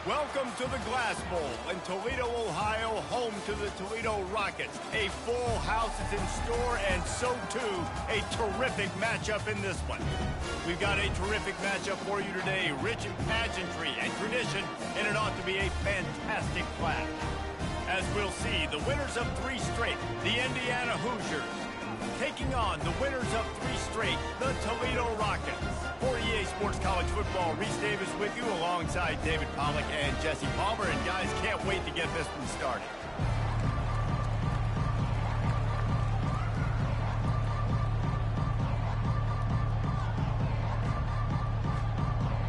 Welcome to the Glass Bowl in Toledo, Ohio, home to the Toledo Rockets. A full house is in store, and so too, a terrific matchup in this one. We've got a terrific matchup for you today, rich in pageantry and tradition, and it ought to be a fantastic clash. As we'll see, the winners of 3 straight, the Indiana Hoosiers, taking on the winners of 3 straight, the Toledo Rockets. For EA Sports College Football, Reese Davis with you alongside David Pollack and Jesse Palmer. And guys, can't wait to get this one started.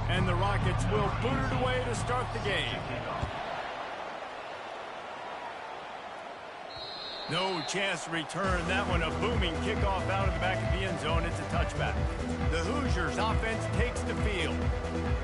And the Rockets will boot it away to start the game. No chance to return that one. A booming kickoff out of the back of the end zone. It's a touchback. The Hoosiers offense takes the field.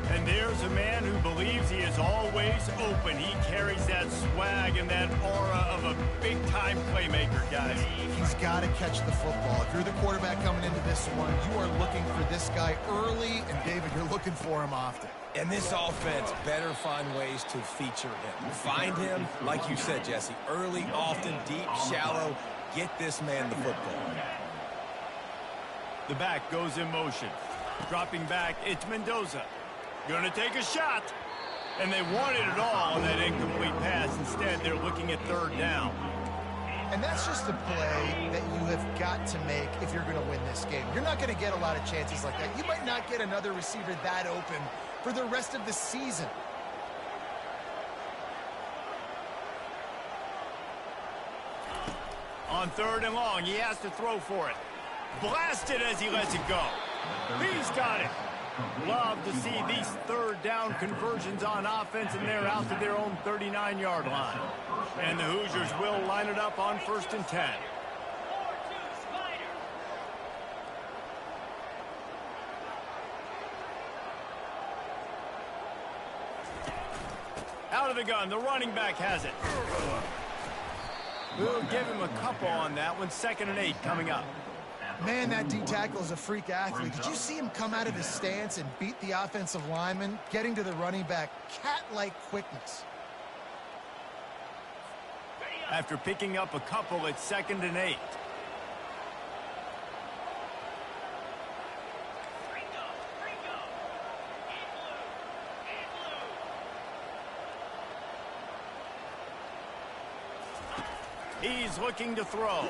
And there's a man who believes he is always open. He carries that swag and that aura of a big-time playmaker, guys. He's got to catch the football. If you're the quarterback coming into this one, you are looking for this guy early, and David, you're looking for him often. And this offense better find ways to feature him. Find him, like you said, Jesse, early, often, deep, shallow. Get this man the football. The back goes in motion. Dropping back, it's Mendoza. Going to take a shot. And they wanted it all on that incomplete pass. Instead, they're looking at 3rd down. And that's just a play that you have got to make if you're going to win this game. You're not going to get a lot of chances like that. You might not get another receiver that open for the rest of the season. On 3rd and long, he has to throw for it. Blasted as he lets it go. He's got it. Love to see these 3rd down conversions on offense, and they're out to their own 39-yard line. And the Hoosiers will line it up on 1st and 10. Out of the gun, the running back has it. We'll give him a couple on that one. 2nd and 8 coming up. Man, that D-tackle is a freak athlete. Did you see him come out of his stance and beat the offensive lineman, getting to the running back? Cat-like quickness. After picking up a couple, it's 2nd and 8. He's looking to throw.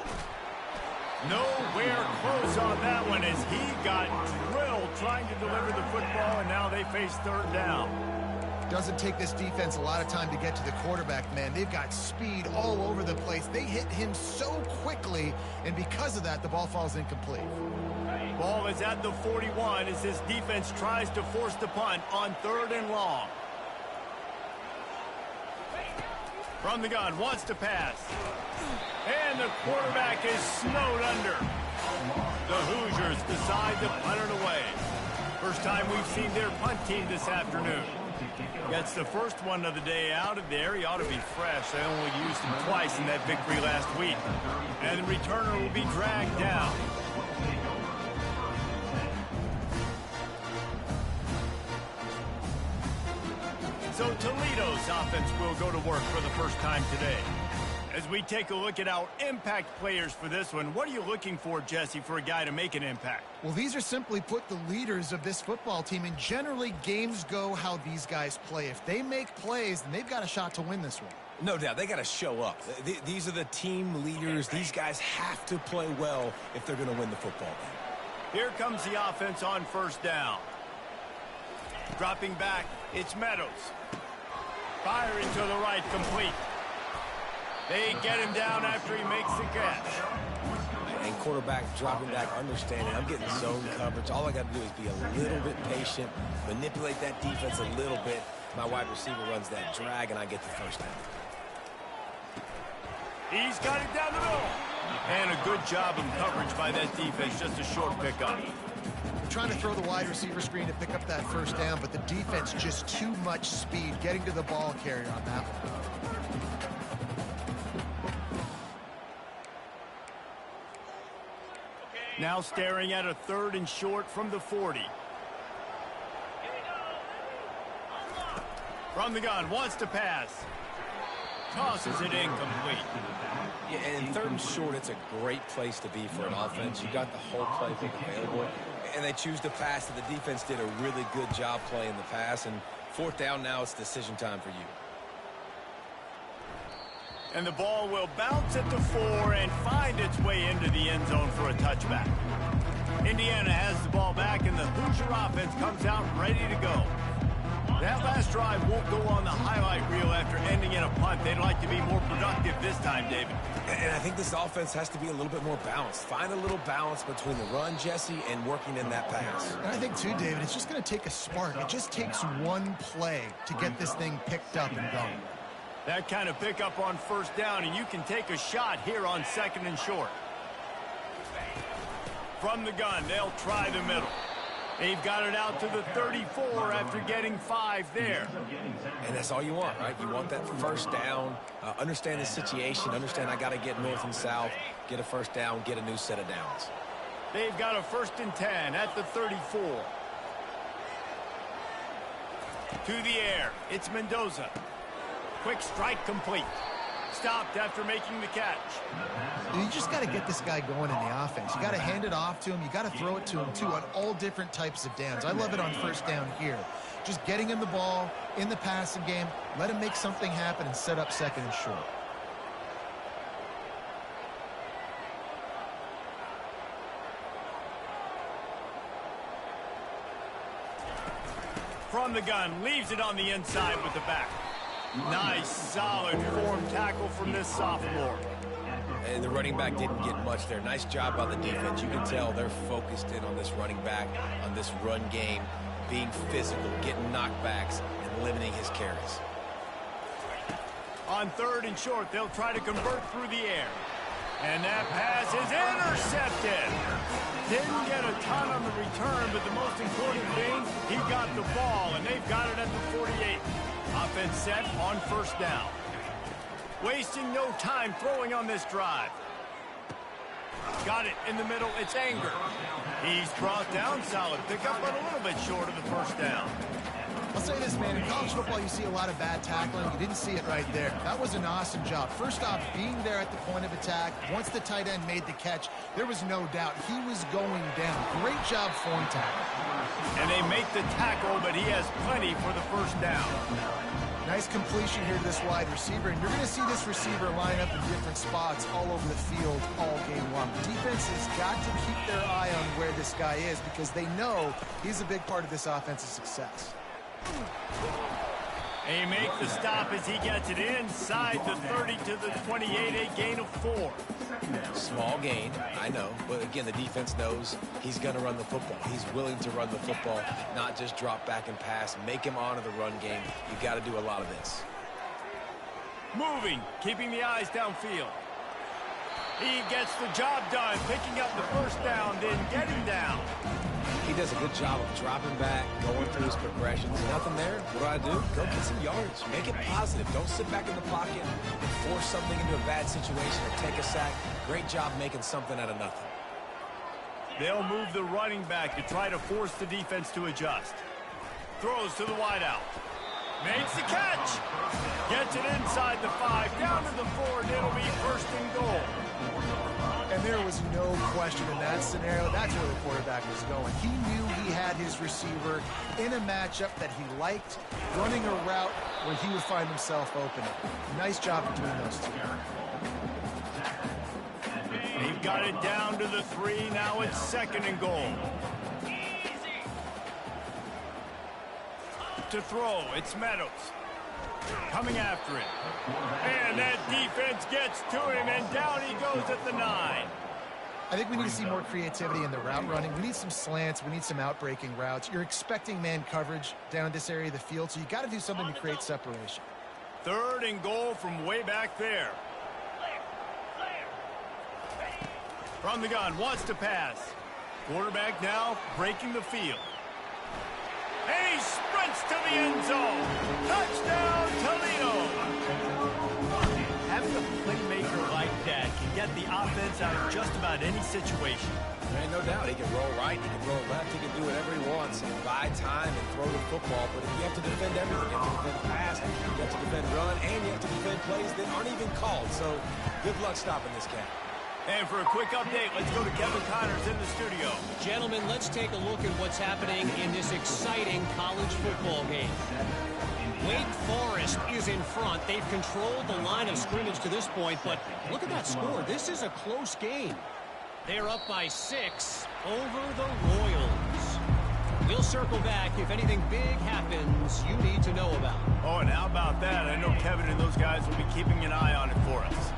Nowhere close on that one as he got drilled trying to deliver the football, and now they face 3rd down. Doesn't take this defense a lot of time to get to the quarterback, man. They've got speed all over the place. They hit him so quickly, and because of that, the ball falls incomplete. Ball is at the 41 as this defense tries to force the punt on 3rd and long. From the gun, wants to pass. And the quarterback is snowed under. The Hoosiers decide to punt it away. First time we've seen their punt team this afternoon. Gets the first one of the day out of there. He ought to be fresh. They only used him twice in that victory last week. And the returner will be dragged down. So Toledo's offense will go to work for the first time today. As we take a look at our impact players for this one, what are you looking for, Jesse, for a guy to make an impact? Well, these are simply put the leaders of this football team, and generally games go how these guys play. If they make plays, then they've got a shot to win this one. No doubt, they got to show up. These are the team leaders. These guys have to play well if they're going to win the football game. Here comes the offense on 1st down. Dropping back, it's Meadows. Firing to the right, complete. They get him down after he makes the catch. And quarterback dropping back, understanding I'm getting zone coverage. All I got to do is be a little bit patient, manipulate that defense a little bit. My wide receiver runs that drag, and I get the 1st down. He's got it down the middle. And a good job of coverage by that defense, just a short pickup. Trying to throw the wide receiver screen to pick up that 1st down, but the defense just too much speed getting to the ball carrier on that one. Now staring at a 3rd and short from the 40. From the gun, wants to pass. Tosses it incomplete. Yeah, and in 3rd and short, it's a great place to be for an offense. You got the whole playbook available, and they choose to pass, and the defense did a really good job playing the pass, and 4th down now, it's decision time for you. And the ball will bounce at the 4 and find its way into the end zone for a touchback. Indiana has the ball back, and the Hoosier offense comes out ready to go. That last drive won't go on the highlight reel after ending in a punt. They'd like to be more productive this time, David. And I think this offense has to be a little bit more balanced. Find a little balance between the run, Jesse, and working in that pass. And I think, too, David, it's just going to take a spark. It just takes one play to get this thing picked up and going. That kind of pickup on 1st down, and you can take a shot here on 2nd and short. From the gun, they'll try the middle. They've got it out to the 34 after getting 5 there. And that's all you want, right? You want that 1st down, understand the situation, understand I got to get north and south, get a 1st down, get a new set of downs. They've got a 1st and 10 at the 34. To the air, it's Mendoza. Quick strike complete. Stopped after making the catch. You just got to get this guy going in the offense. You got to hand it off to him. You got to throw it to him, too, on all different types of downs. I love it on 1st down here. Just getting him the ball in the passing game, let him make something happen and set up 2nd and short. From the gun, leaves it on the inside with the back. Nice, solid form tackle from this sophomore. And the running back didn't get much there. Nice job by the defense. You can tell they're focused in on this running back, on this run game, being physical, getting knockbacks, and limiting his carries. On 3rd and short, they'll try to convert through the air. And that pass is intercepted. Didn't get a ton on the return, but the most important thing, he got the ball, and they've got it at the 48. Offense set on 1st down. Wasting no time throwing on this drive. Got it in the middle. It's Anger. He's brought down. Solid pickup, but a little bit short of the 1st down. I'll say this, man. In college football, you see a lot of bad tackling. You didn't see it right there. That was an awesome job. First off, being there at the point of attack. Once the tight end made the catch, there was no doubt he was going down. Great job form tackle. And they make the tackle, but he has plenty for the 1st down. Nice completion here to this wide receiver, and you're going to see this receiver line up in different spots all over the field all game long. The defense has got to keep their eye on where this guy is because they know he's a big part of this offense's success. They make the stop as he gets it inside the 30 to the 28, a gain of 4. Small gain, I know, but again, the defense knows he's going to run the football. He's willing to run the football, not just drop back and pass, make him honor the run game. You got to do a lot of this. Moving, keeping the eyes downfield. He gets the job done, picking up the 1st down, then getting down. He does a good job of dropping back, going through his progressions. Nothing there. What do? Go get some yards. Make it positive. Don't sit back in the pocket and force something into a bad situation or take a sack. Great job making something out of nothing. They'll move the running back to try to force the defense to adjust. Throws to the wideout. Makes the catch. Gets it inside the 5, down to the 4, and it'll be 1st and goal. And there was no question in that scenario. That's where the quarterback was going. He knew he had his receiver in a matchup that he liked, running a route where he would find himself open. Nice job between those two. They've got it down to the 3. Now it's 2nd and goal. To throw, it's Meadows. Coming after it. And that defense gets to him, and down he goes at the 9. I think we need to see more creativity in the route running. We need some slants. We need some out-breaking routes. You're expecting man coverage down in this area of the field, so you got to do something to create separation. 3rd and goal from way back there. From the gun, wants to pass. Quarterback now breaking the field. And he sprints to the end zone. Touchdown, Toledo. Having a playmaker like that can get the offense out of just about any situation. There ain't no doubt. He can roll right, he can roll left, he can do whatever he wants and buy time and throw the football, but you have to defend everything. You have to defend pass, you have to defend run, and you have to defend plays that aren't even called. So good luck stopping this cat. And for a quick update, let's go to Kevin Connors in the studio. Gentlemen, let's take a look at what's happening in this exciting college football game. Wake Forest is in front. They've controlled the line of scrimmage to this point, but look at that score. This is a close game. They're up by 6 over the Royals. We'll circle back if anything big happens you need to know about. Oh, and how about that? I know Kevin and those guys will be keeping an eye on it for us.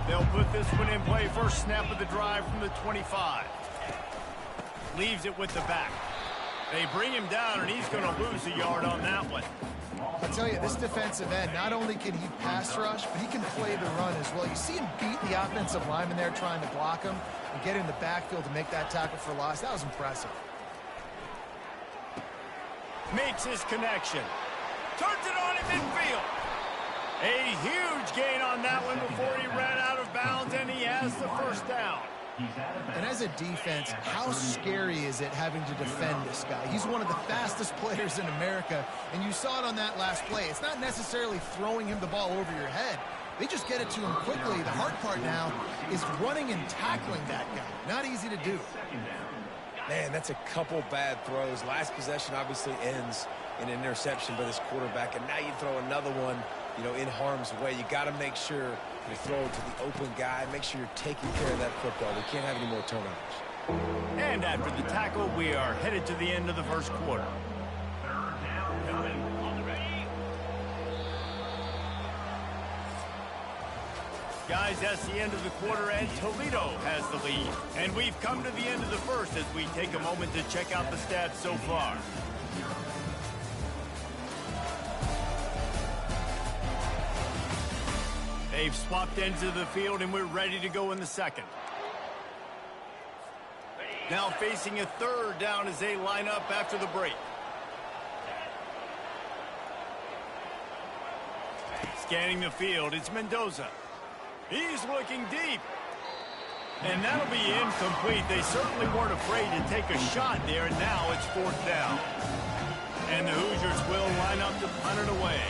They'll put this one in play. First snap of the drive from the 25. Leaves it with the back. They bring him down, and he's going to lose a yard on that one. I'll tell you, this defensive end, not only can he pass rush, but he can play the run as well. You see him beat the offensive lineman there trying to block him and get in the backfield to make that tackle for loss. That was impressive. Makes his connection. Turns it on in midfield. A huge gain on that one before he ran out of bounds, and he has the first down. And as a defense, how scary is it having to defend this guy? He's one of the fastest players in America, and you saw it on that last play. It's not necessarily throwing him the ball over your head. They just get it to him quickly. The hard part now is running and tackling that guy. Not easy to do. Man, that's a couple bad throws. Last possession obviously ends in an interception by this quarterback, and now you throw another one, you know, in harm's way. You got to make sure you throw it to the open guy. Make sure you're taking care of that football. We can't have any more turnovers. And after the tackle, we are headed to the end of the first quarter. Guys, that's the end of the quarter, and Toledo has the lead. And we've come to the end of the first as we take a moment to check out the stats so far. They've swapped ends of the field, and we're ready to go in the second. Now facing a third down as they line up after the break. Scanning the field, it's Mendoza. He's looking deep. And that'll be incomplete. They certainly weren't afraid to take a shot there, and now it's fourth down. And the Hoosiers will line up to punt it away.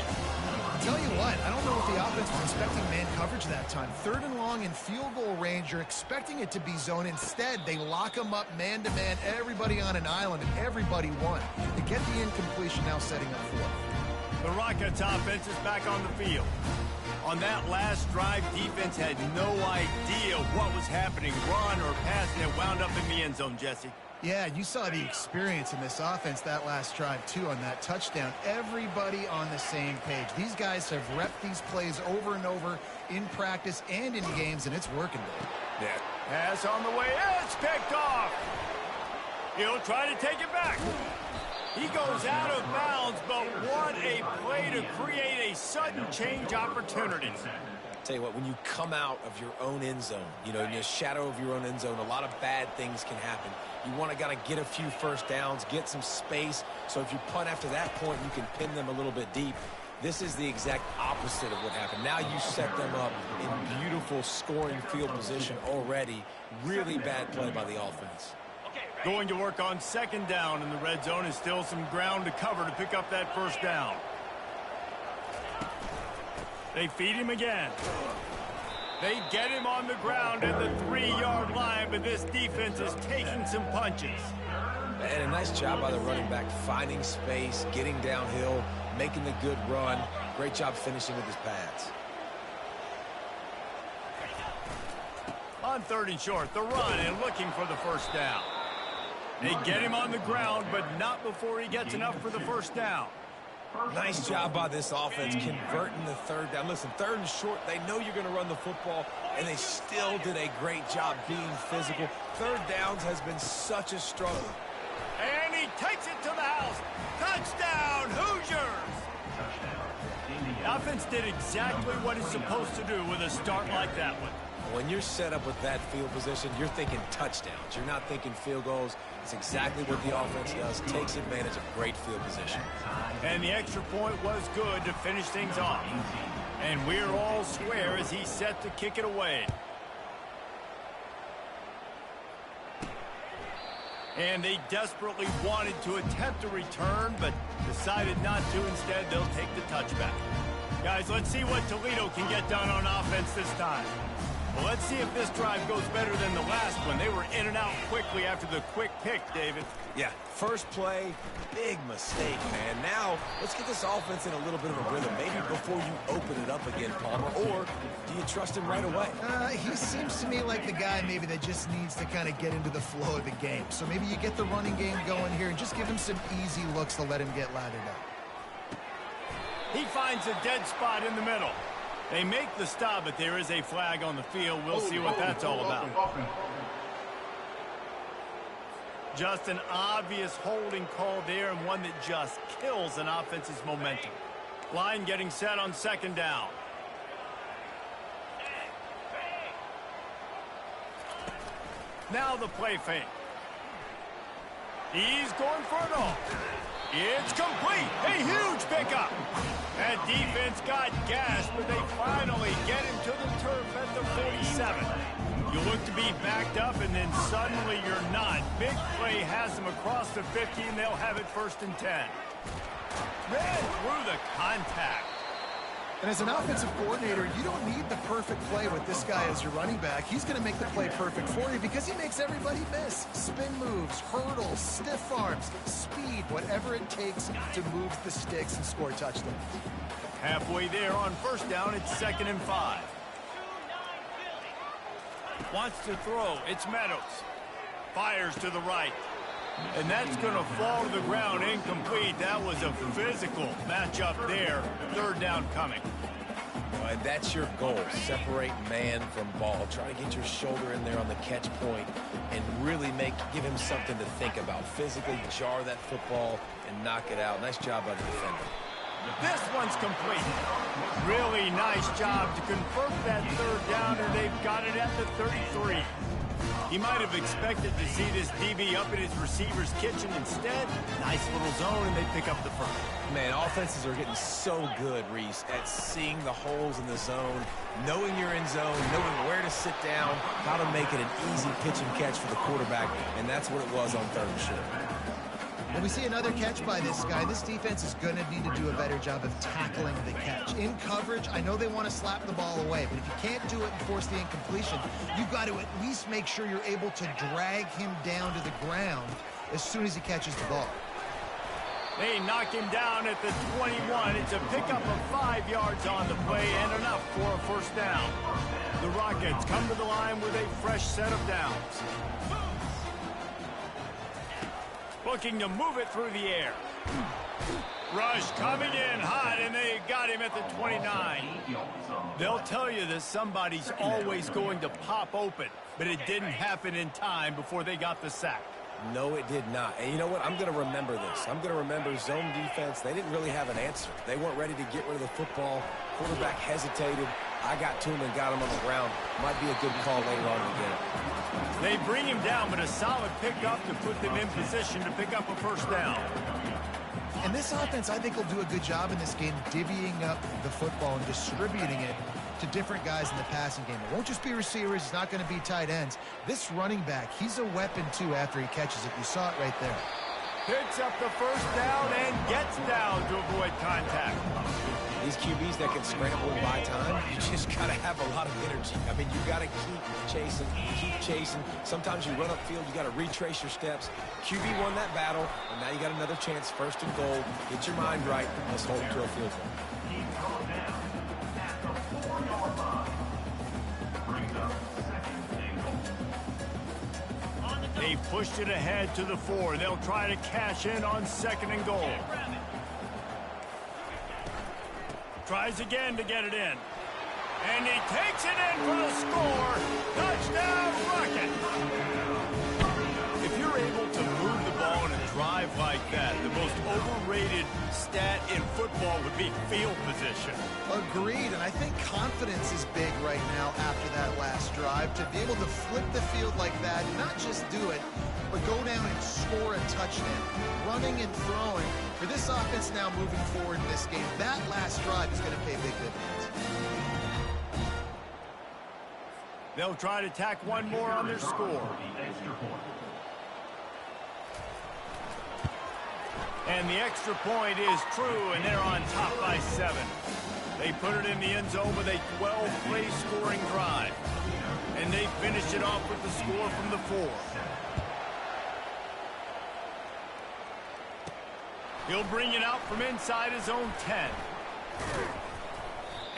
Tell you what, I don't know if the offense was expecting man coverage that time. Third and long in field goal range, you're expecting it to be zone. Instead, they lock them up man-to-man, everybody on an island, and everybody won. They get the incompletion, now setting up fourth. The Rockets offense is back on the field. On that last drive, defense had no idea what was happening, run or pass, and it wound up in the end zone, Jesse. Yeah, you saw the experience in this offense that last drive, too, on that touchdown. Everybody on the same page. These guys have repped these plays over and over in practice and in games, and it's working. Yeah. Pass on the way. It's picked off. He'll try to take it back. He goes out of bounds, but what a play to create a sudden change opportunity. Tell you what, when you come out of your own end zone, you know, in the shadow of your own end zone, a lot of bad things can happen. You want to kind of get a few first downs, get some space, so if you punt after that point, you can pin them a little bit deep. This is the exact opposite of what happened. Now you set them up in beautiful scoring field position already. Really bad play by the offense. Going to work on second down in the red zone, is still some ground to cover to pick up that first down. They feed him again. They get him on the ground at the 3-yard line, but this defense is taking some punches. And a nice job by the running back, finding space, getting downhill, making the good run. Great job finishing with his pads. On third and short, the run and looking for the first down. They get him on the ground, but not before he gets enough for the first down. Nice job by this offense converting the third down. Listen, third and short, they know you're going to run the football, and they still did a great job being physical. Third downs has been such a struggle. And he takes it to the house. Touchdown, Hoosiers! The offense did exactly what it's supposed to do with a start like that one. When you're set up with that field position, you're thinking touchdowns. You're not thinking field goals. It's exactly what the offense does. Takes advantage of great field position. And the extra point was good to finish things off. And we're all square as he's set to kick it away. And they desperately wanted to attempt a return, but decided not to. Instead, they'll take the touchback. Guys, let's see what Toledo can get done on offense this time. Well, let's see if this drive goes better than the last one. They were in and out quickly after the quick pick, David. Yeah, first play, big mistake, man. Now, let's get this offense in a little bit of a rhythm. Maybe before you open it up again, Palmer, or do you trust him right away? He seems to me like the guy maybe that just needs to kind of get into the flow of the game. So maybe you get the running game going here and just give him some easy looks to let him get lathered up. He finds a dead spot in the middle. They make the stop, but there is a flag on the field. We'll see what that's all about. Just an obvious holding call there, and one that just kills an offense's momentum. Line getting set on second down. Now the play fake. He's going for it all. It's complete. A huge pickup. That defense got gassed, but they finally get him to the turf at the 47. You look to be backed up, and then suddenly you're not. Big play has them across the 50, and they'll have it 1st and 10. Ran through the contact. And as an offensive coordinator, you don't need the perfect play with this guy as your running back. He's going to make the play perfect for you because he makes everybody miss. Spin moves, hurdles, stiff arms, speed, whatever it takes to move the sticks and score touchdowns. Halfway there on 1st down, it's 2nd and 5. Wants to throw. It's Meadows. Fires to the right. And that's going to fall to the ground incomplete. That was a physical matchup there. 3rd down coming. And that's your goal. Separate man from ball. Try to get your shoulder in there on the catch point and really give him something to think about. Physically jar that football and knock it out. Nice job by the defender. This one's complete. Really nice job to convert that 3rd down, and they've got it at the 33. He might have expected to see this DB up in his receiver's kitchen. Instead, nice little zone, and they pick up the first. Man, offenses are getting so good, Reese, at seeing the holes in the zone, knowing you're in zone, knowing where to sit down, how to make it an easy pitch and catch for the quarterback, and that's what it was on 3rd and short. When we see another catch by this guy, this defense is going to need to do a better job of tackling the catch. In coverage, I know they want to slap the ball away, but if you can't do it and force the incompletion, you've got to at least make sure you're able to drag him down to the ground as soon as he catches the ball. They knock him down at the 21. It's a pickup of 5 yards on the play and enough for a 1st down. The Rockets come to the line with a fresh set of downs. Looking to move it through the air. Rush coming in hot, and they got him at the 29. They'll tell you that somebody's always going to pop open, but it didn't happen in time before they got the sack. No, it did not. And you know what? I'm going to remember this. I'm going to remember zone defense. They didn't really have an answer. They weren't ready to get rid of the football. Quarterback hesitated. I got to him and got him on the ground. Might be a good call later on in the game. They bring him down, but a solid pickup to put them in position to pick up a 1st down. And this offense, I think, will do a good job in this game divvying up the football and distributing it to different guys in the passing game. It won't just be receivers. It's not going to be tight ends. This running back, he's a weapon, too, after he catches it. You saw it right there. Picks up the 1st down and gets down to avoid contact. These QBs that can scramble and buy time, you just got to have a lot of energy. I mean, you got to keep chasing. Sometimes you run upfield, you got to retrace your steps. QB won that battle, and now you got another chance, 1st and goal. Get your mind right. Let's hold him to a field goal. They pushed it ahead to the 4. They'll try to cash in on 2nd and goal. Tries again to get it in. And he takes it in for the score. Touchdown, Rocket. If you're able to move the ball in a drive like that, the most overrated stat in football would be field position. Agreed, and I think confidence is big right now after that last drive. To be able to flip the field like that, not just do it, but go down and score a touchdown. Running and throwing. For this offense now moving forward in this game, that last drive is going to pay big dividends. They'll try to tack one more on their score. And the extra point is true, and they're on top by 7. They put it in the end zone with a 12-play scoring drive. And they finish it off with the score from the 4. He'll bring it out from inside his own 10.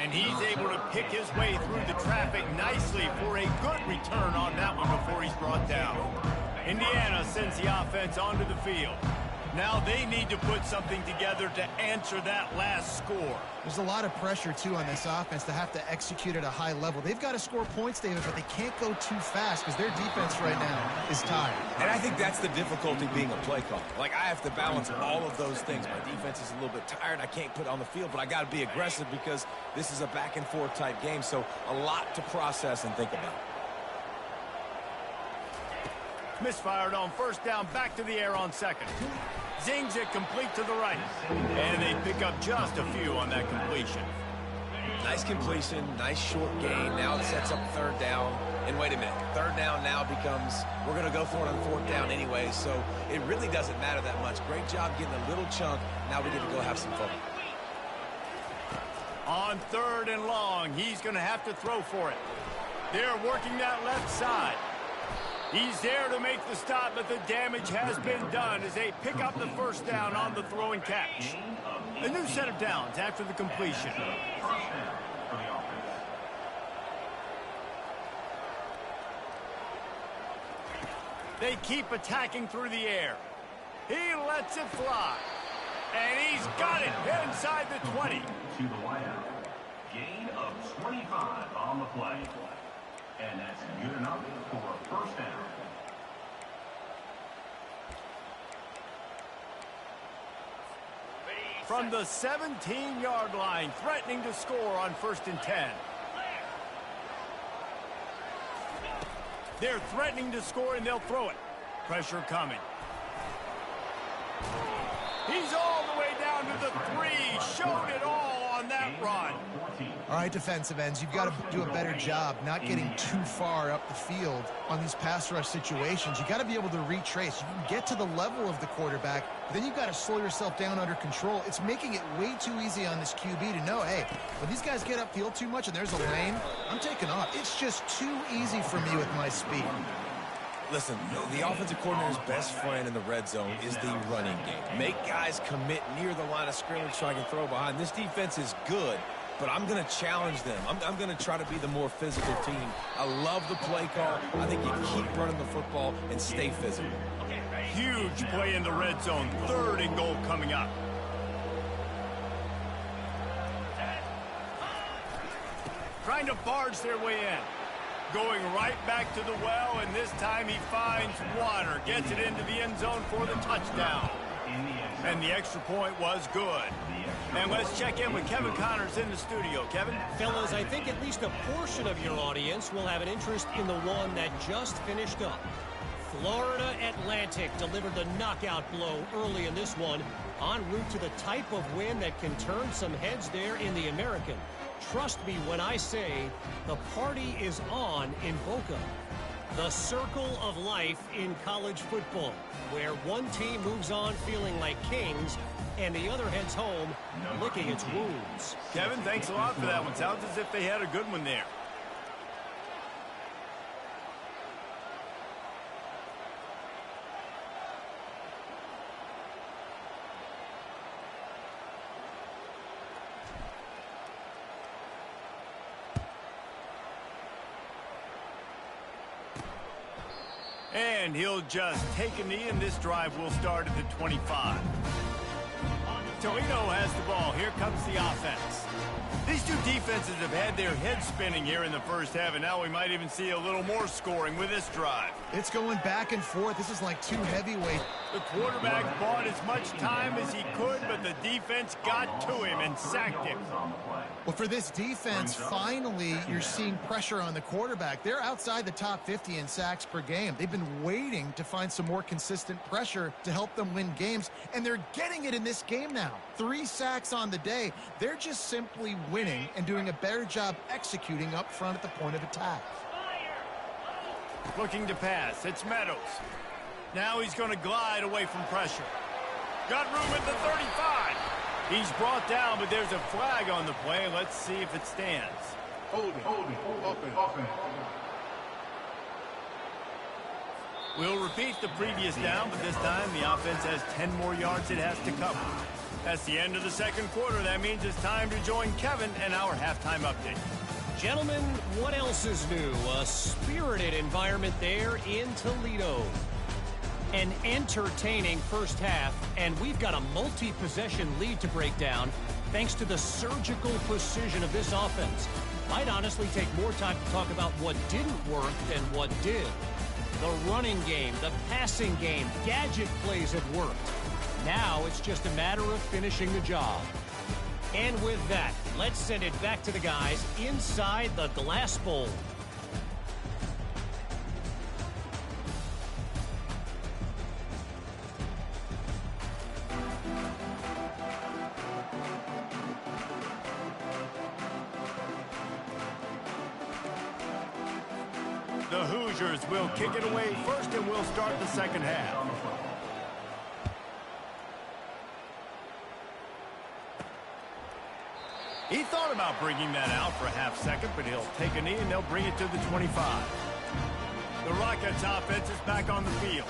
And he's able to pick his way through the traffic nicely for a good return on that one before he's brought down. Indiana sends the offense onto the field. Now they need to put something together to answer that last score. There's a lot of pressure, too, on this offense to have to execute at a high level. They've got to score points, David, but they can't go too fast because their defense right now is tired. And I think that's the difficulty being a play caller. Like, I have to balance all of those things. My defense is a little bit tired. I can't put it on the field, but I got to be aggressive because this is a back-and-forth type game, so a lot to process and think about. Misfired on first down, back to the air on second. Zings it complete to the right. And they pick up just a few on that completion. Nice completion, nice short gain. Now it sets up third down. And wait a minute, third down now becomes, we're going to go for it on fourth down anyway, so it really doesn't matter that much. Great job getting a little chunk. Now we get to go have some fun. On third and long, he's going to have to throw for it. They're working that left side. He's there to make the stop, but the damage has been done as they pick up the first down on the throw and catch. A new set of downs after the completion. They keep attacking through the air. He lets it fly. And he's got it inside the 20. To the wideout. Gain of 25 on the play. And that's good enough for a first down. From the 17-yard line, threatening to score on 1st and 10. They're threatening to score, and they'll throw it. Pressure coming. He's all the way down to the 3. Showed it all on that run. All right, defensive ends, you've got to do a better job not getting too far up the field on these pass rush situations. You got to be able to retrace. You can get to the level of the quarterback, but then you've got to slow yourself down under control. It's making it way too easy on this QB to know, hey, when these guys get upfield too much and there's a lane, I'm taking off. It's just too easy for me with my speed. Listen, the offensive coordinator's best friend in the red zone is the running game. Make guys commit near the line of scrimmage so I can throw behind. This defense is good, but I'm going to challenge them. I'm going to try to be the more physical team. I love the play call. I think you keep running the football and stay physical. Huge play in the red zone. 3rd and goal coming up. Trying to barge their way in. Going right back to the well, and this time he finds water. Gets it into the end zone for the touchdown. And the extra point was good. And let's check in with Kevin Connors in the studio. Kevin? Fellas, I think at least a portion of your audience will have an interest in the one that just finished up. Florida Atlantic delivered the knockout blow early in this one, en route to the type of win that can turn some heads there in the American. Trust me when I say the party is on in Boca. The circle of life in college football, where one team moves on feeling like kings and the other heads home licking its wounds. Kevin, thanks a lot for that one. Sounds as if they had a good one there. And he'll just take a knee, and this drive will start at the 25. Toledo has the ball. Here comes the offense. These two defenses have had their heads spinning here in the first half, and now we might even see a little more scoring with this drive. It's going back and forth. This is like two heavyweights. The quarterback bought as much time as he could, but the defense got to him and sacked him. Well, for this defense, finally, you're seeing pressure on the quarterback. They're outside the top 50 in sacks per game. They've been waiting to find some more consistent pressure to help them win games, and they're getting it in this game now. 3 sacks on the day. They're just simply winning and doing a better job executing up front at the point of attack. Looking to pass. It's Meadows. Now he's going to glide away from pressure. Got room at the 35. He's brought down, but there's a flag on the play. Let's see if it stands. Open. We'll repeat the previous down, but this time the offense has 10 more yards it has to cover. That's the end of the second quarter. That means it's time to join Kevin and our halftime update. Gentlemen, what else is new? A spirited environment there in Toledo. An entertaining first half, and we've got a multi-possession lead to break down thanks to the surgical precision of this offense. Might honestly take more time to talk about what didn't work than what did. The running game, the passing game, gadget plays have worked. Now it's just a matter of finishing the job. And with that, let's send it back to the guys inside the Glass Bowl. The Hoosiers will kick it away first, and we'll start the second half. He thought about bringing that out for a half second, but he'll take a knee and they'll bring it to the 25. The Rockets offense is back on the field.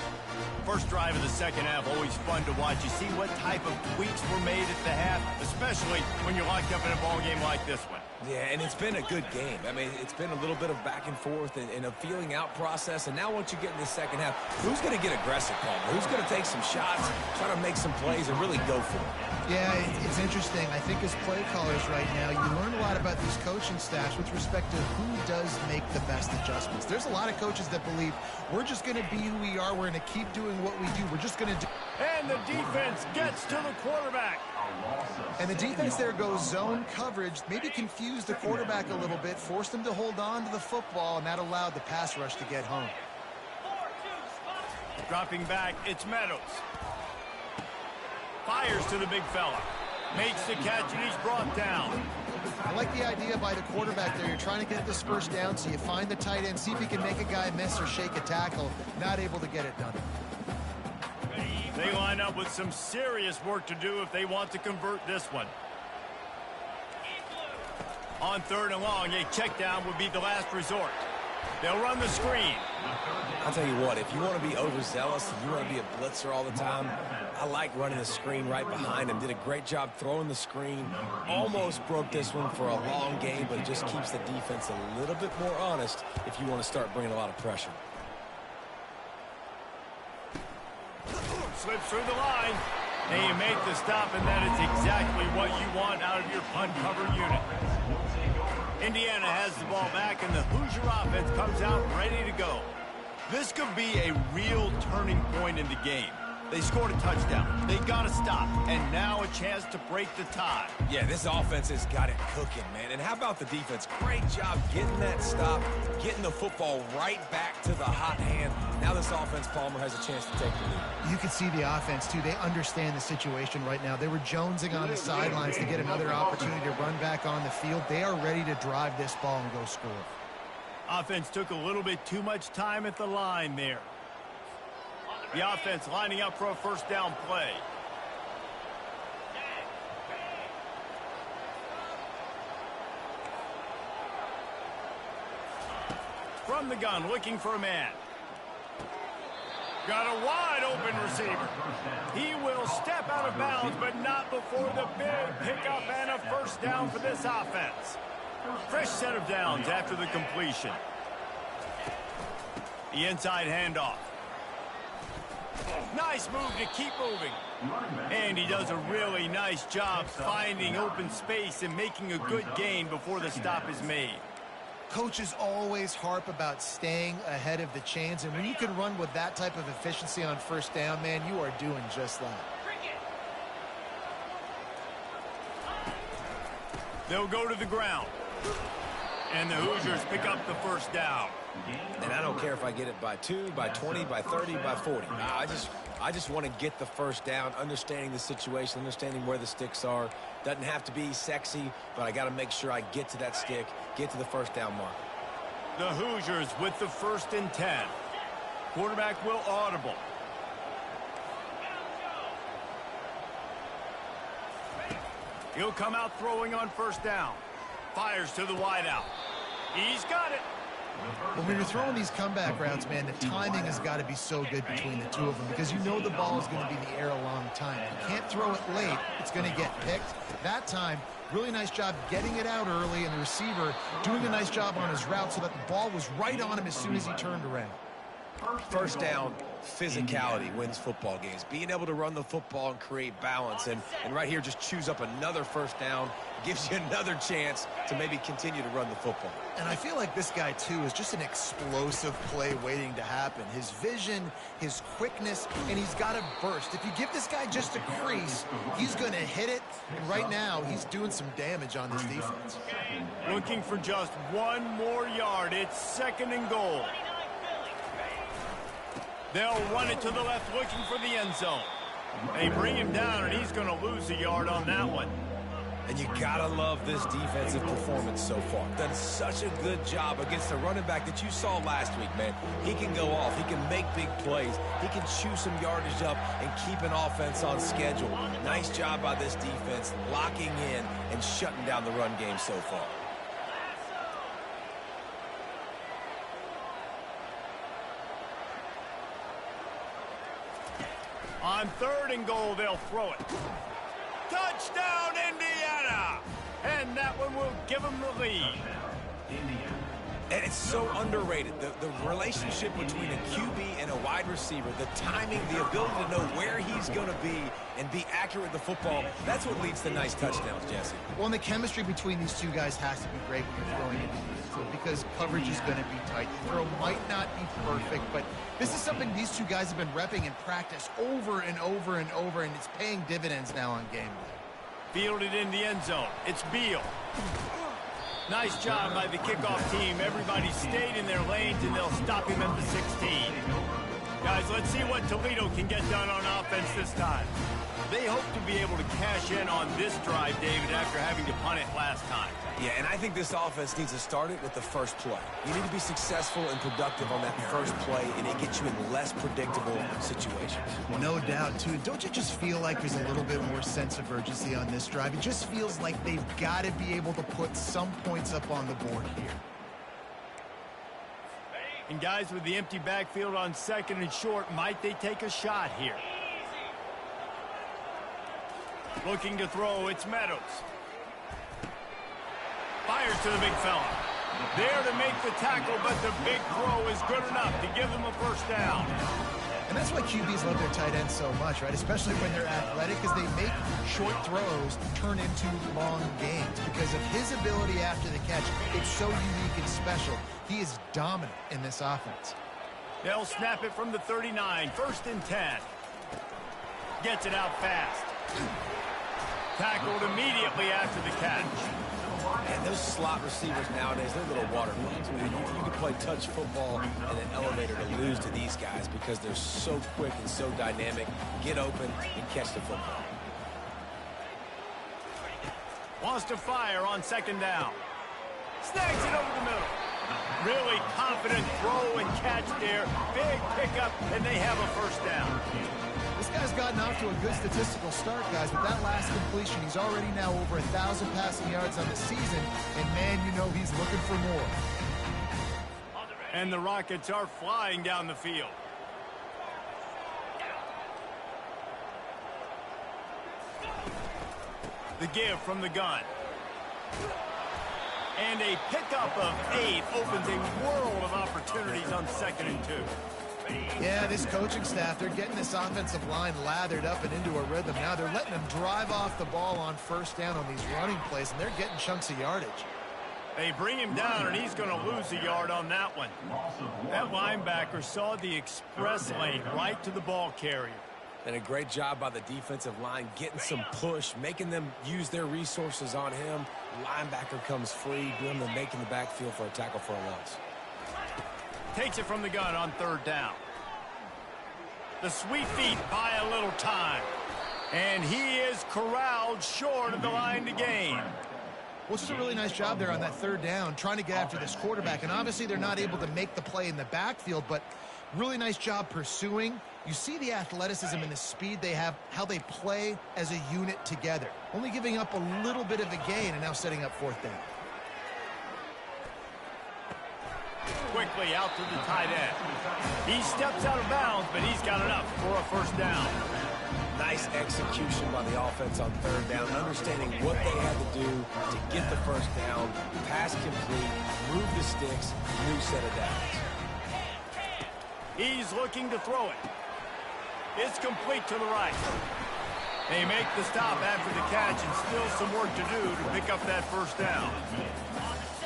First drive of the second half, always fun to watch. You see what type of tweaks were made at the half, especially when you're locked up in a ball game like this one. Yeah, and it's been a good game. I mean, it's been a little bit of back and forth and a feeling out process. And now once you get in the second half, who's going to get aggressive, Palmer? Who's going to take some shots, try to make some plays, and really go for it? Yeah, it's interesting. I think as play callers right now, you learn a lot about these coaching staffs with respect to who does make the best adjustments. There's a lot of coaches that believe we're just going to be who we are. We're going to keep doing what we do. We're just going to do. And the defense gets to the quarterback. And the defense there goes zone coverage, maybe confused the quarterback a little bit, forced him to hold on to the football, and that allowed the pass rush to get home. Dropping back, it's Meadows. Fires to the big fella. Makes the catch, and he's brought down. I like the idea by the quarterback there. You're trying to get this first down, so you find the tight end, see if he can make a guy miss or shake a tackle. Not able to get it done. They line up with some serious work to do if they want to convert this one. On third and long, a check down would be the last resort. They'll run the screen. I'll tell you what, if you want to be overzealous and you want to be a blitzer all the time, I like running the screen right behind him. Did a great job throwing the screen. Almost broke this one for a long game, but it just keeps the defense a little bit more honest if you want to start bringing a lot of pressure. Slips through the line. And you make the stop, and that is exactly what you want out of your punt cover unit. Indiana has the ball back, and the Hoosier offense comes out ready to go. This could be a real turning point in the game. They scored a touchdown. They got to stop, and now a chance to break the tie. Yeah, this offense has got it cooking, man. And how about the defense? Great job getting that stop, getting the football right back to the hot hand. Now this offense, Palmer, has a chance to take the lead. You can see the offense, too. They understand the situation right now. They were jonesing on the sidelines to get another opportunity to run back on the field. They are ready to drive this ball and go score. Offense took a little bit too much time at the line there. The offense lining up for a first down play. From the gun, looking for a man. Got a wide open receiver. He will step out of bounds, but not before the big pickup and a first down for this offense. Fresh set of downs after the completion. The inside handoff. Nice move to keep moving. And he does a really nice job finding open space and making a good gain before the stop is made. Coaches always harp about staying ahead of the chains, and when you can run with that type of efficiency on first down, man, you are doing just that. They'll go to the ground. And the Hoosiers pick up the first down. And I don't care if I get it by 2, by 20, by 30, by 40. I just want to get the first down, understanding the situation, understanding where the sticks are. Doesn't have to be sexy, but I got to make sure I get to that stick, get to the first down mark. The Hoosiers with the 1st and 10. Quarterback will audible. He'll come out throwing on first down. Fires to the wideout. He's got it. Well, when you're throwing these comeback routes, man, the timing has got to be so good between the two of them because you know the ball is going to be in the air a long time. You can't throw it late. It's going to get picked. That time, really nice job getting it out early, and the receiver doing a nice job on his route so that the ball was right on him as soon as he turned around. First down, physicality wins football games. Being able to run the football and create balance. And right here, just choose up another first down. Gives you another chance to maybe continue to run the football. And I feel like this guy, too, is just an explosive play waiting to happen. His vision, his quickness, and he's got a burst. If you give this guy just a crease, he's going to hit it. And right now, he's doing some damage on this defense. Looking for just one more yard. It's 2nd and goal. They'll run it to the left, looking for the end zone. They bring him down, and he's going to lose a yard on that one. And you gotta love this defensive performance so far. Done such a good job against the running back that you saw last week, man. He can go off. He can make big plays. He can chew some yardage up and keep an offense on schedule. Nice job by this defense locking in and shutting down the run game so far. On 3rd and goal, they'll throw it. Touchdown, Indiana! And that one will give them the lead. And it's so underrated. The relationship between a QB and a wide receiver, the timing, the ability to know where he's going to be and be accurate with the football, that's what leads to nice touchdowns, Jesse. Well, and the chemistry between these two guys has to be great when you're throwing into the field because coverage is going to be tight. The throw might not be perfect, but this is something these two guys have been repping in practice over and over and over, and it's paying dividends now on game day. Fielded in the end zone. It's Beal. Nice job by the kickoff team. Everybody stayed in their lanes, and they'll stop him at the 16. Guys, let's see what Toledo can get done on offense this time. They hope to be able to cash in on this drive, David, after having to punt it last time. Yeah, and I think this offense needs to start it with the first play. You need to be successful and productive on that first play, and it gets you in less predictable situations. No doubt, too. Don't you just feel like there's a little bit more sense of urgency on this drive? It just feels like they've got to be able to put some points up on the board here. And guys, with the empty backfield on 2nd and short, might they take a shot here? Looking to throw, it's Meadows. Fires to the big fella. There to make the tackle, but the big throw is good enough to give them a first down. And that's why QBs love their tight ends so much, right? Especially when they're athletic, because they make short throws turn into long gains. Because of his ability after the catch, it's so unique and special. He is dominant in this offense. They'll snap it from the 39, 1st and 10. Gets it out fast. Tackled immediately after the catch. And those slot receivers nowadays, they're little water bugs, man. You can play touch football in an elevator to lose to these guys because they're so quick and so dynamic. Get open and catch the football. Wants to fire on 2nd down. Snags it over the middle. Really confident throw and catch there. Big pickup, and they have a first down. This guy's gotten off to a good statistical start, guys. With that last completion, he's already now over 1,000 passing yards on the season. And, man, you know he's looking for more. And the Rockets are flying down the field. The give from the gun. And a pickup of 8 opens a world of opportunities on 2nd and 2. Yeah, this coaching staff, they're getting this offensive line lathered up and into a rhythm. Now they're letting them drive off the ball on first down on these running plays, and they're getting chunks of yardage. They bring him down, and he's going to lose a yard on that one. That linebacker saw the express lane right to the ball carrier. And a great job by the defensive line getting some push, making them use their resources on him. Linebacker comes free, doing the making the backfield for a tackle for a loss. Takes it from the gun on 3rd down. The sweet feet buy a little time. And he is corralled short of the line to gain. Well, just a really nice job there on that 3rd down, trying to get after this quarterback. And obviously they're not able to make the play in the backfield, but Really nice job pursuing. You see the athleticism and the speed they have, how they play as a unit together. Only giving up a little bit of a gain and now setting up fourth down. Quickly out to the tight end. He steps out of bounds, but he's got enough for a first down. Nice execution by the offense on third down, understanding what they had to do to get the first down, pass complete, move the sticks, new set of downs. He's looking to throw it. It's complete to the right. They make the stop after the catch and still some work to do to pick up that first down.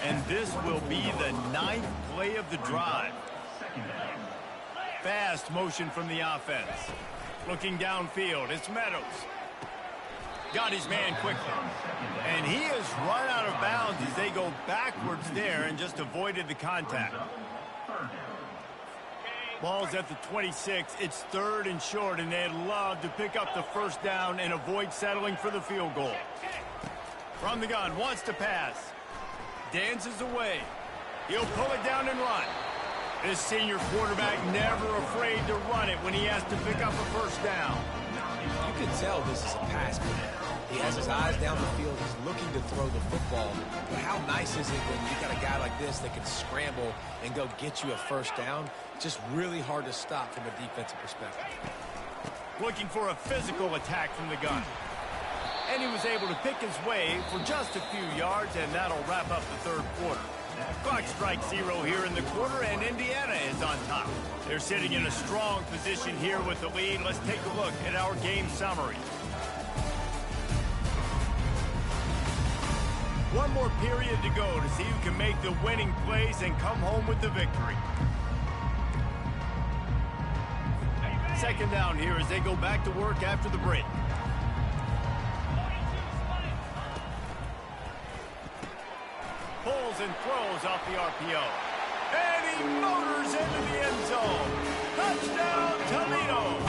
And this will be the 9th play of the drive. Fast motion from the offense. Looking downfield, it's Meadows. Got his man quickly. And he has run out of bounds as they go backwards there and just avoided the contact. Ball's at the 26. It's 3rd and short, and they'd love to pick up the first down and avoid settling for the field goal. From the gun, wants to pass. Dances away. He'll pull it down and run. This senior quarterback never afraid to run it when he has to pick up a first down. You can tell this is a pass play. He has his eyes down the field. He's looking to throw the football. But how nice is it when you got a guy like this that can scramble and go get you a first down? Just really hard to stop from a defensive perspective. Looking for a physical attack from the gun. And he was able to pick his way for just a few yards, and that'll wrap up the 3rd quarter. Clock strikes 0 here in the quarter, and Indiana is on top. They're sitting in a strong position here with the lead. Let's take a look at our game summary. One more period to go to see who can make the winning plays and come home with the victory. Second down here as they go back to work after the break. Pulls and throws off the RPO. And he motors into the end zone. Touchdown, Toledo!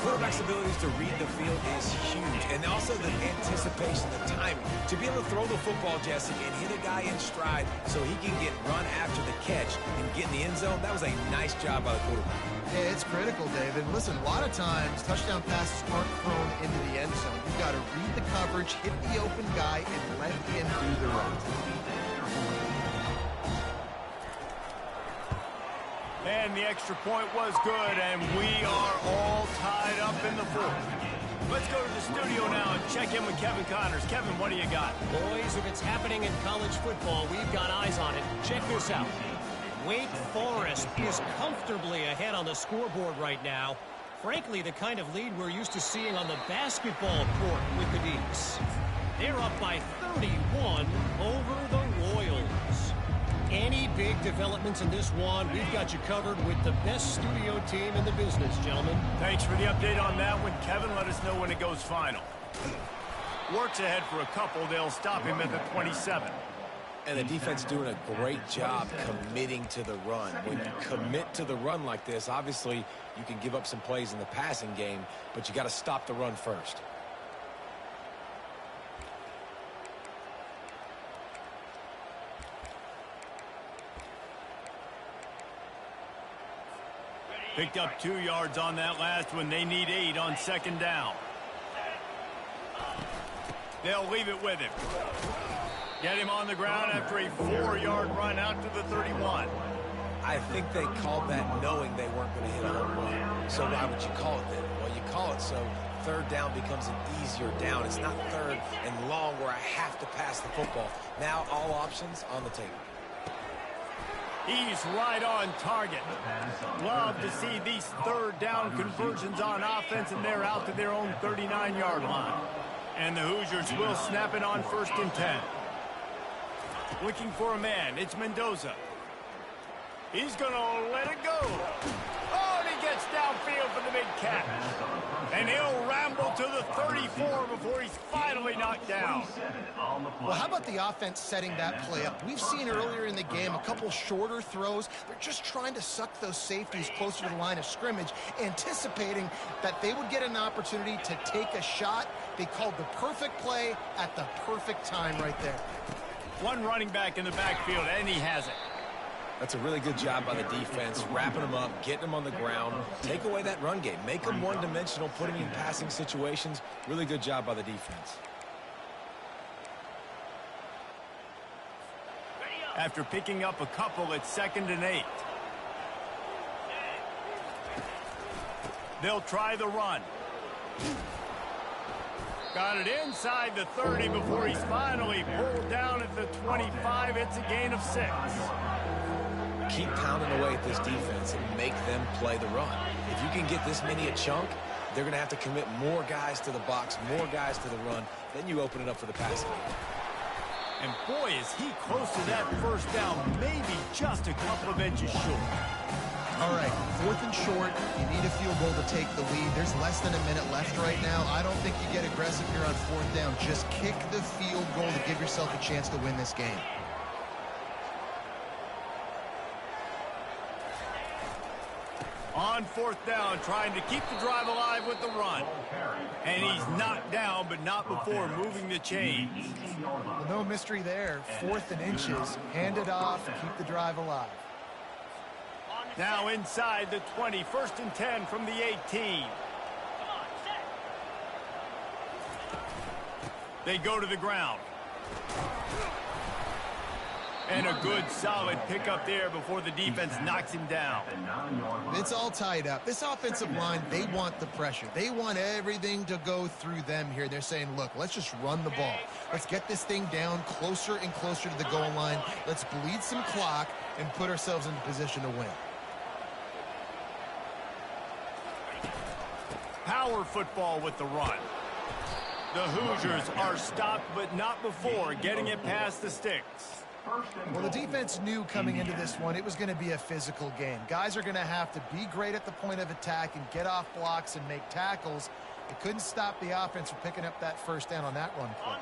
Quarterback's abilities to read the field is huge, and also the anticipation, the timing. To be able to throw the football, Jesse, and hit a guy in stride so he can get run after the catch and get in the end zone, that was a nice job by the quarterback. Yeah, it's critical, David. Listen, a lot of times, touchdown passes aren't thrown into the end zone. You've got to read the coverage, hit the open guy, and let him do the rest. And the extra point was good, and we are all tied up in the 4th. Let's go to the studio now and check in with Kevin Connors. Kevin, what do you got? Boys, if it's happening in college football, we've got eyes on it. Check this out. Wake Forest is comfortably ahead on the scoreboard right now. Frankly, the kind of lead we're used to seeing on the basketball court with the Deacs. They're up by 31 over the Royals. Any big developments in this one, we've got you covered with the best studio team in the business, gentlemen. Thanks for the update on that one, Kevin. Let us know when it goes final. Works ahead for a couple. They'll stop him at the 27. And the defense doing a great job committing to the run. When you commit to the run like this, obviously you can give up some plays in the passing game, but you got to stop the run first. Picked up 2 yards on that last one. They need 8 on second down. They'll leave it with him. Get him on the ground after a 4-yard run out to the 31. I think they called that knowing they weren't going to hit a home run. So why would you call it then? Well, you call it so third down becomes an easier down. It's not third and long where I have to pass the football. Now all options on the table. He's right on target. Love to see these third down conversions on offense, and they're out to their own 39-yard line. And the Hoosiers will snap it on 1st and 10. Looking for a man. It's Mendoza. He's going to let it go. Oh, and he gets downfield for the big catch. And he'll ramble to the 34 before he's finally knocked down. Well, how about the offense setting that play up? We've seen earlier in the game a couple shorter throws. They're just trying to suck those safeties closer to the line of scrimmage, anticipating that they would get an opportunity to take a shot. They called the perfect play at the perfect time right there. One running back in the backfield, and he has it. That's a really good job by the defense, wrapping them up, getting them on the ground. Take away that run game. Make them one-dimensional, put them in passing situations. Really good job by the defense. After picking up a couple, it's 2nd and 8. They'll try the run. Got it inside the 30 before he's finally pulled down at the 25. It's a gain of 6. Keep pounding away at this defense and make them play the run. If you can get this many a chunk, they're going to have to commit more guys to the box, more guys to the run. Then you open it up for the passing game. And boy, is he close to that first down, maybe just a couple of inches short. All right, 4th and short. You need a field goal to take the lead. There's less than a minute left right now. I don't think you get aggressive here on 4th down. Just kick the field goal to give yourself a chance to win this game. On 4th down, trying to keep the drive alive with the run. And he's knocked down, but not before moving the chains. Well, no mystery there. 4th and inches. Hand it off, keep the drive alive. Now inside the 20, 1st and 10 from the 18. They go to the ground. And a good, solid pickup there before the defense knocks him down. It's all tied up. This offensive line, they want the pressure. They want everything to go through them here. They're saying, look, let's just run the ball. Let's get this thing down closer and closer to the goal line. Let's bleed some clock and put ourselves in position to win. Power football with the run. The Hoosiers are stopped, but not before getting it past the sticks. Well, the defense knew coming into this one it was going to be a physical game. Guys are going to have to be great at the point of attack and get off blocks and make tackles. It couldn't stop the offense from picking up that first down on that run play.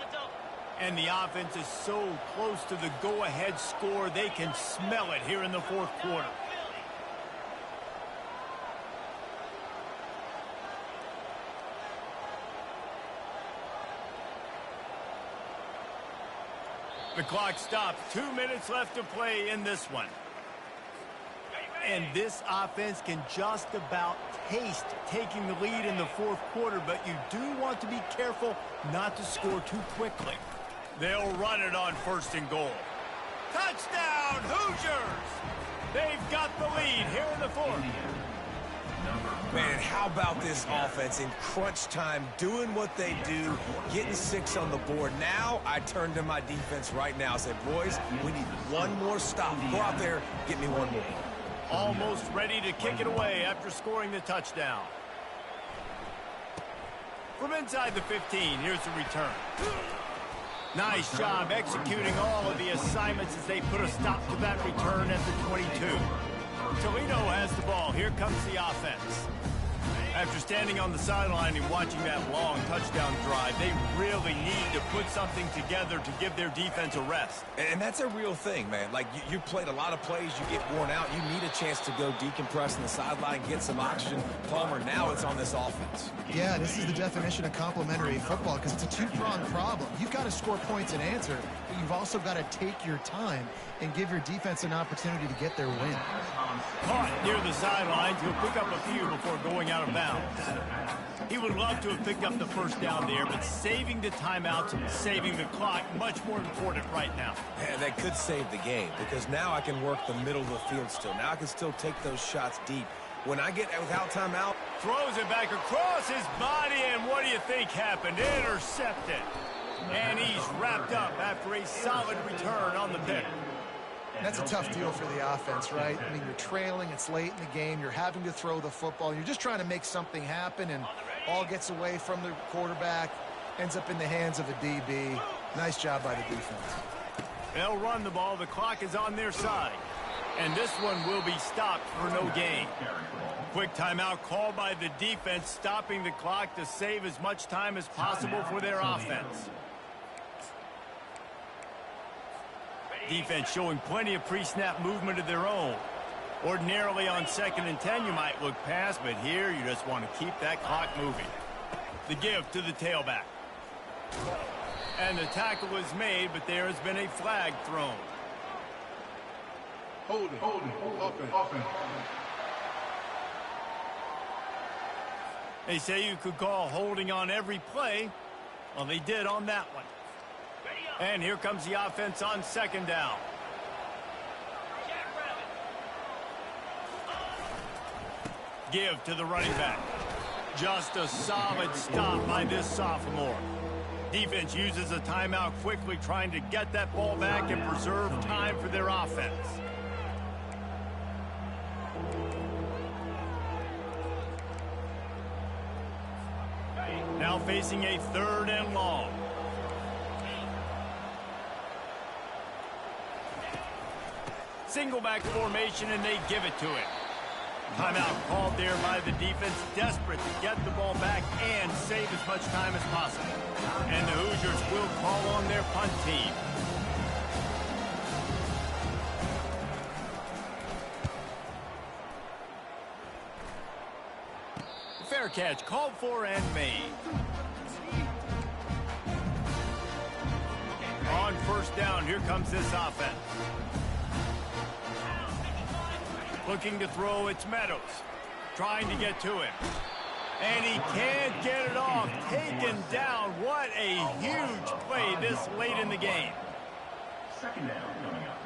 And the offense is so close to the go-ahead score, they can smell it here in the 4th quarter. The clock stops. 2 minutes left to play in this one. And this offense can just about taste taking the lead in the 4th quarter, but you do want to be careful not to score too quickly. They'll run it on 1st and goal. Touchdown, Hoosiers! They've got the lead here in the 4th. Man, how about this offense in crunch time, doing what they do, getting 6 on the board. Now I turn to my defense right now. I said, boys, we need one more stop. Go out there, get me one more. Almost ready to kick it away after scoring the touchdown. From inside the 15, here's the return. Nice job executing all of the assignments as they put a stop to that return at the 22. Toledo has the ball. Here comes the offense. After standing on the sideline and watching that long touchdown drive, they really need to put something together to give their defense a rest. And that's a real thing, man. Like, you played a lot of plays, you get worn out, you need a chance to go decompress on the sideline, get some oxygen. Palmer, now it's on this offense. Yeah, this is the definition of complementary football because it's a two-pronged problem. You've got to score points and answer, but you've also got to take your time and give your defense an opportunity to get their win. Caught near the sidelines. He'll pick up a few before going out of bounds. He would love to have picked up the first down there, but saving the timeouts and saving the clock, much more important right now. Yeah, that could save the game because now I can work the middle of the field still. Now I can still take those shots deep. When I get without timeout, throws it back across his body, and what do you think happened? Intercepted. And he's wrapped up after a solid return on the pick. That's a tough deal for the offense, right? I mean, you're trailing, it's late in the game, you're having to throw the football, you're just trying to make something happen, and ball gets away from the quarterback, ends up in the hands of a DB. Nice job by the defense. They'll run the ball. The clock is on their side. And this one will be stopped for no gain. Quick timeout called by the defense, stopping the clock to save as much time as possible for their offense. Defense showing plenty of pre-snap movement of their own. Ordinarily on 2nd and 10 you might look past, but here you just want to keep that clock moving. The give to the tailback. And the tackle is made, but there has been a flag thrown. Offense. They say you could call holding on every play. Well, they did on that one. And here comes the offense on second down. Give to the running back. Just a solid stop by this sophomore. Defense uses a timeout quickly, trying to get that ball back and preserve time for their offense. Now facing a 3rd and long. Single back formation, and they give it to it. Timeout called there by the defense, desperate to get the ball back and save as much time as possible. And the Hoosiers will call on their punt team. Fair catch called for and made. On first down, here comes this offense. Looking to throw, it's Meadows. Trying to get to him. And he can't get it off. Taken down. What a huge play this late in the game. Second down coming up.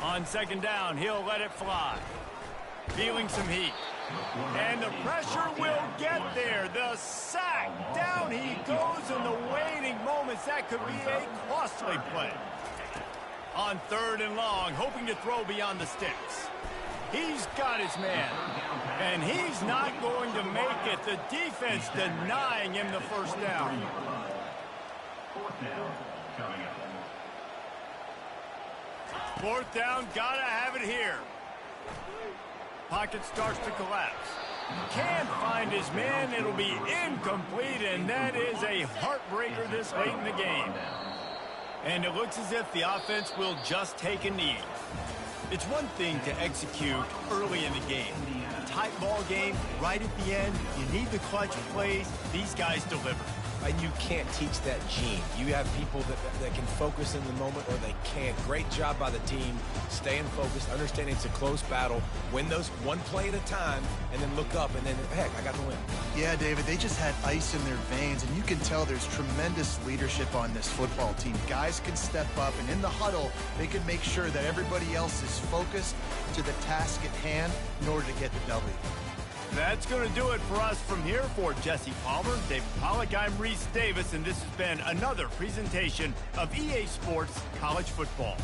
On second down, he'll let it fly. Feeling some heat. And the pressure will get there. The sack. Down he goes in the waiting moments. That could be a costly play. On 3rd and long, hoping to throw beyond the sticks. He's got his man. And he's not going to make it. The defense denying him the first down. 4th down coming up. 4th down, gotta have it here. Pocket starts to collapse. Can't find his man. It'll be incomplete, and that is a heartbreaker this late in the game. And it looks as if the offense will just take a knee. It's one thing to execute early in the game. Tight ball game, right at the end, you need the clutch plays. These guys deliver. And you can't teach that gene. You have people that can focus in the moment, or they can't. Great job by the team, staying focused, understanding it's a close battle, win those one play at a time, and then look up, and then, heck, I got the win. Yeah, David, they just had ice in their veins, and you can tell there's tremendous leadership on this football team. Guys can step up, and in the huddle, they can make sure that everybody else is focused to the task at hand in order to get the W. That's going to do it for us from here. For Jesse Palmer, David Pollack, I'm Reese Davis, and this has been another presentation of EA Sports College Football.